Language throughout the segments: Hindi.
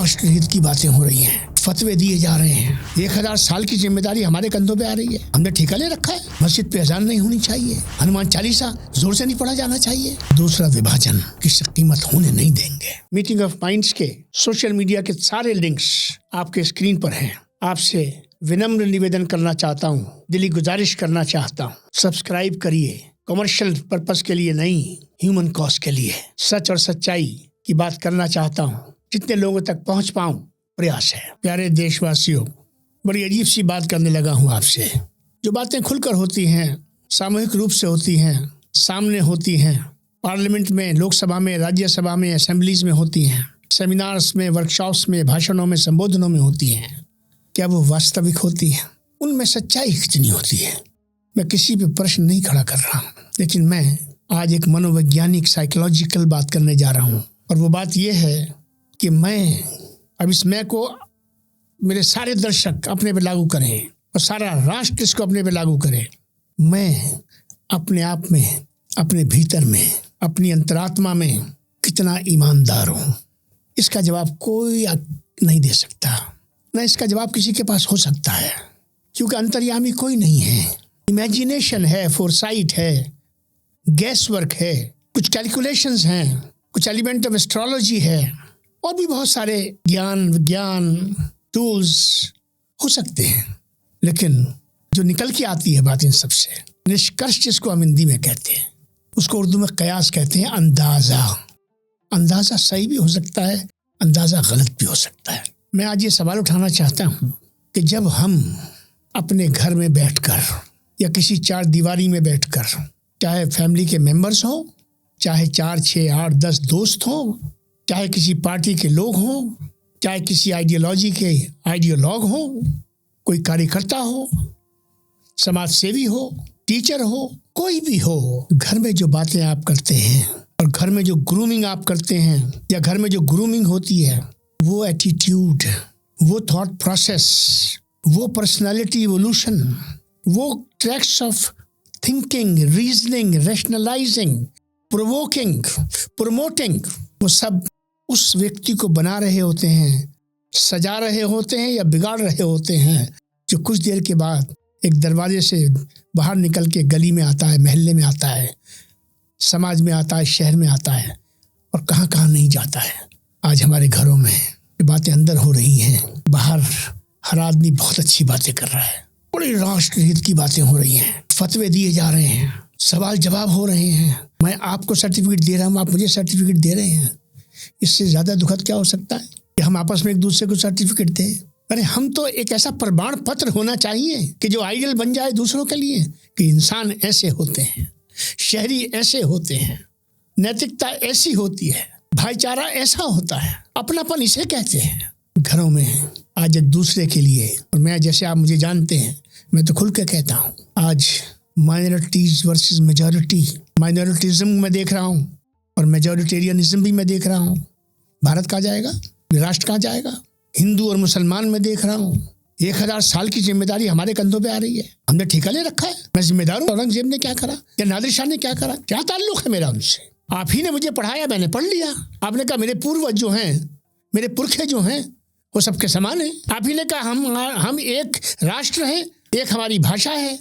राष्ट्रहित की बातें हो रही हैं, फतवे दिए जा रहे हैं। 1000 साल की जिम्मेदारी हमारे कंधों पे आ रही है। हमने ठेका ले रखा है। मस्जिद पे अजान नहीं होनी चाहिए, हनुमान चालीसा जोर से नहीं पढ़ा जाना चाहिए। दूसरा, विभाजन की कीमत होने नहीं देंगे। मीटिंग ऑफ माइंड्स के सोशल मीडिया के सारे लिंक्स आपके स्क्रीन पर हैं। आपसे विनम्र निवेदन करना चाहता हूँ, दिली गुजारिश करना चाहता हूँ, सब्सक्राइब करिए। कमर्शियल पर्पस के लिए नहीं, ह्यूमन कॉज के लिए सच और सच्चाई की बात करना चाहता हूँ। जितने लोगों तक पहुँच पाऊँ प्रयास है। प्यारे देशवासियों, बड़ी अजीब सी बात करने लगा हूँ आपसे। जो बातें खुलकर होती हैं, सामूहिक रूप से होती हैं, सामने होती हैं, पार्लियामेंट में, लोकसभा में, राज्यसभा में, असेंबलीज में होती हैं, सेमिनार्स में, वर्कशॉप्स में, भाषणों में, संबोधनों में होती हैं, क्या वो वास्तविक होती हैं? उनमें सच्चाई कितनी होती है? मैं किसी पे प्रश्न नहीं खड़ा कर रहा हूँ, लेकिन मैं आज एक मनोवैज्ञानिक साइकोलॉजिकल बात करने जा रहा हूँ। और वो बात ये है कि मैं अब इस मैं को मेरे सारे दर्शक अपने पे लागू करें और सारा राष्ट्र इसको अपने पे लागू करे। मैं अपने आप में, अपने भीतर में, अपनी अंतरात्मा में कितना ईमानदार हूँ, इसका जवाब कोई नहीं दे सकता। न इसका जवाब किसी के पास हो सकता है, क्योंकि अंतर्यामी कोई नहीं है। इमेजिनेशन है, फोरसाइट है, गैस वर्क है, कुछ कैलकुलेशंस हैं, कुछ एलिमेंट ऑफ एस्ट्रोलॉजी है, और भी बहुत सारे ज्ञान, विज्ञान, टूल्स हो सकते हैं। लेकिन जो निकल के आती है बात इन सबसे, निष्कर्ष जिसको हम हिंदी में कहते हैं, उसको उर्दू में कयास कहते हैं। अंदाज़ा। अंदाज़ा सही भी हो सकता है, अंदाज़ा गलत भी हो सकता है। मैं आज ये सवाल उठाना चाहता हूँ कि जब हम अपने घर में बैठकर या किसी चार दीवारी में बैठकर, चाहे फैमिली के मेंबर्स हों, चाहे 4, 6, 8, 10 दोस्त हों, चाहे किसी पार्टी के लोग हों, चाहे किसी आइडियोलॉजी के आइडियोलॉग हों, कोई कार्यकर्ता हो, समाज सेवी हो, टीचर हो, कोई भी हो, घर में जो बातें आप करते हैं और घर में जो ग्रूमिंग आप करते हैं या घर में जो ग्रूमिंग होती है, वो एटीट्यूड, वो थॉट प्रोसेस, वो पर्सनालिटी इवोल्यूशन, वो tracks of thinking, reasoning, rationalising, provoking, promoting, वो सब उस व्यक्ति को बना रहे होते हैं, सजा रहे होते हैं या बिगाड़ रहे होते हैं, जो कुछ देर के बाद एक दरवाजे से बाहर निकल के गली में आता है, मोहल्ले में आता है, समाज में आता है, शहर में आता है, और कहाँ कहाँ नहीं जाता है। आज हमारे घरों में ये बातें अंदर हो रही हैं, बाहर हर आदमी बहुत अच्छी बातें कर रहा है, बड़ी राष्ट्रहित की बातें हो रही हैं, फतवे दिए जा रहे हैं, सवाल जवाब हो रहे हैं। मैं आपको सर्टिफिकेट दे रहा हूँ, आप मुझे सर्टिफिकेट दे रहे हैं। इससे ज़्यादा दुखद क्या हो सकता है कि हम आपस में एक दूसरे को सर्टिफिकेट दें? अरे हम तो एक ऐसा प्रमाण पत्र होना चाहिए कि जो आइडियल बन जाए दूसरों के लिए, कि इंसान ऐसे होते हैं, शहरी ऐसे होते हैं, नैतिकता ऐसी होती है, भाईचारा ऐसा होता है, अपनापन इसे कहते हैं। घरों में आज एक दूसरे के लिए, और मैं, जैसे आप मुझे जानते हैं, मैं तो खुल के कहता हूँ, आज माइनॉरिटीज वर्सेस मेजॉरिटी, माइनॉरिटिज्म में देख रहा हूँ और मेजॉरिटेरियनिज्म भी मैं देख रहा हूँ। भारत कहाँ जाएगा? राष्ट्र कहाँ जाएगा? हिंदू और मुसलमान में देख रहा हूँ। 1000 साल की जिम्मेदारी हमारे कंधों पे आ रही है। हमने ठेका ले रखा है। मैं जिम्मेदार हूँ। औरंगजेब ने क्या करा या नादिर शाह ने क्या करा? क्या ताल्लुक है मेरा उनसे? आप ही ने मुझे पढ़ाया, मैंने पढ़ लिया। आपने कहा मेरे पूर्वज जो हैं, मेरे पुरखे जो हैं, वो सबके समान है। आप ही ने कहा हम एक राष्ट्र हैं, एक हमारी भाषा है,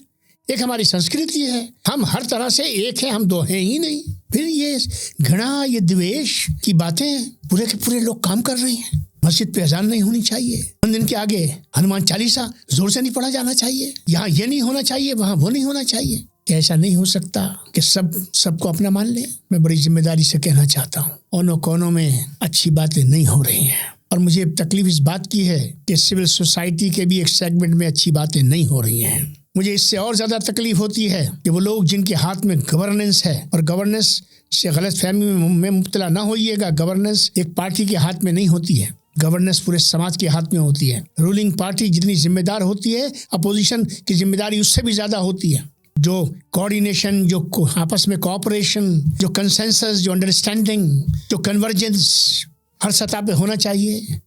एक हमारी संस्कृति है, हम हर तरह से एक हैं, हम दो हैं ही नहीं। फिर ये घृणा, ये द्वेष की बातें पूरे के पूरे लोग काम कर रहे हैं। मस्जिद पे अजान नहीं होनी चाहिए, मंदिर के आगे हनुमान चालीसा जोर से नहीं पढ़ा जाना चाहिए, यहाँ ये नहीं होना चाहिए, वहाँ वो नहीं होना चाहिए। क्या ऐसा नहीं हो सकता कि सबको अपना मान ले? मैं बड़ी जिम्मेदारी से कहना चाहता हूँ, औनों कोनों में अच्छी बातें नहीं हो रही हैं, और मुझे तकलीफ इस बात की है कि सिविल सोसाइटी के भी एक सेगमेंट में अच्छी बातें नहीं हो रही हैं। मुझे इससे और ज़्यादा तकलीफ होती है कि वो लोग जिनके हाथ में गवर्नेंस है, और गवर्नेंस से गलतफहमी में मुब्तला ना होइएगा, गवर्नेंस एक पार्टी के हाथ में नहीं होती है, गवर्नेंस पूरे समाज के हाथ में होती है। रूलिंग पार्टी जितनी जिम्मेदार होती है, अपोजिशन की जिम्मेदारी उससे भी ज़्यादा होती है। जो कोऑर्डिनेशन, जो आपस में कोऑपरेशन, जो कंसेंसस, जो अंडरस्टैंडिंग, जो कन्वर्जेंस हर सतह पे होना चाहिए,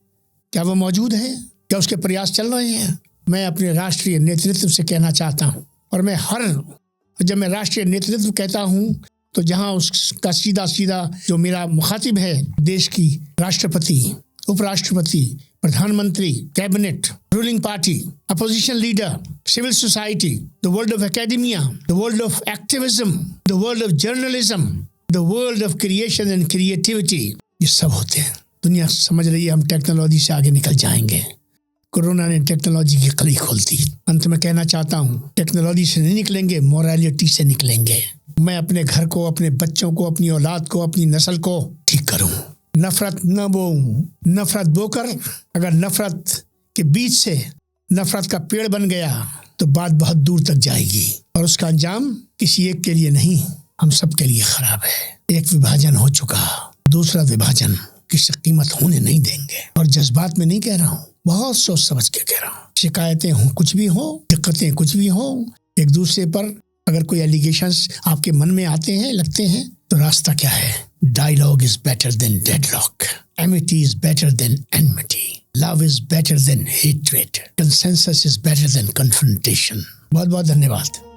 क्या वो मौजूद है? क्या उसके प्रयास चल रहे हैं? मैं अपने राष्ट्रीय नेतृत्व से कहना चाहता हूँ, और जब मैं राष्ट्रीय नेतृत्व कहता हूँ तो जहाँ उसका सीधा जो मेरा मुखातिब है, देश की राष्ट्रपति, उपराष्ट्रपति, प्रधानमंत्री, cabinet, ruling party, opposition leader, civil society, the world of academia, the world of activism, the world of journalism, the world of creation and creativity, ये सब होते हैं। दुनिया समझ रही है हम टेक्नोलॉजी से आगे निकल जाएंगे। कोरोना ने टेक्नोलॉजी की कली खोल दी। अंत में कहना चाहता हूँ, टेक्नोलॉजी से नहीं निकलेंगे, मोरालिटी से निकलेंगे। मैं अपने घर को, अपने बच्चों को, अपनी औलाद को, अपनी नस्ल को ठीक करूँ। नफरत न बोऊं। नफरत बोकर अगर नफरत के बीच से नफरत का पेड़ बन गया तो बात बहुत दूर तक जाएगी और उसका अंजाम किसी एक के लिए नहीं, हम सब के लिए खराब है। एक विभाजन हो चुका, दूसरा विभाजन किसी कीमत होने नहीं देंगे। और जज्बात में नहीं कह रहा हूँ, बहुत सोच समझ के कह रहा हूँ। शिकायतें हो, कुछ भी हो, दिक्कतें कुछ भी हो, एक दूसरे पर अगर कोई एलिगेशंस आपके मन में आते हैं, लगते हैं, तो रास्ता क्या है? Dialogue is better than deadlock, amity is better than enmity, love is better than hatred, consensus is better than confrontation. बहुत बहुत धन्यवाद।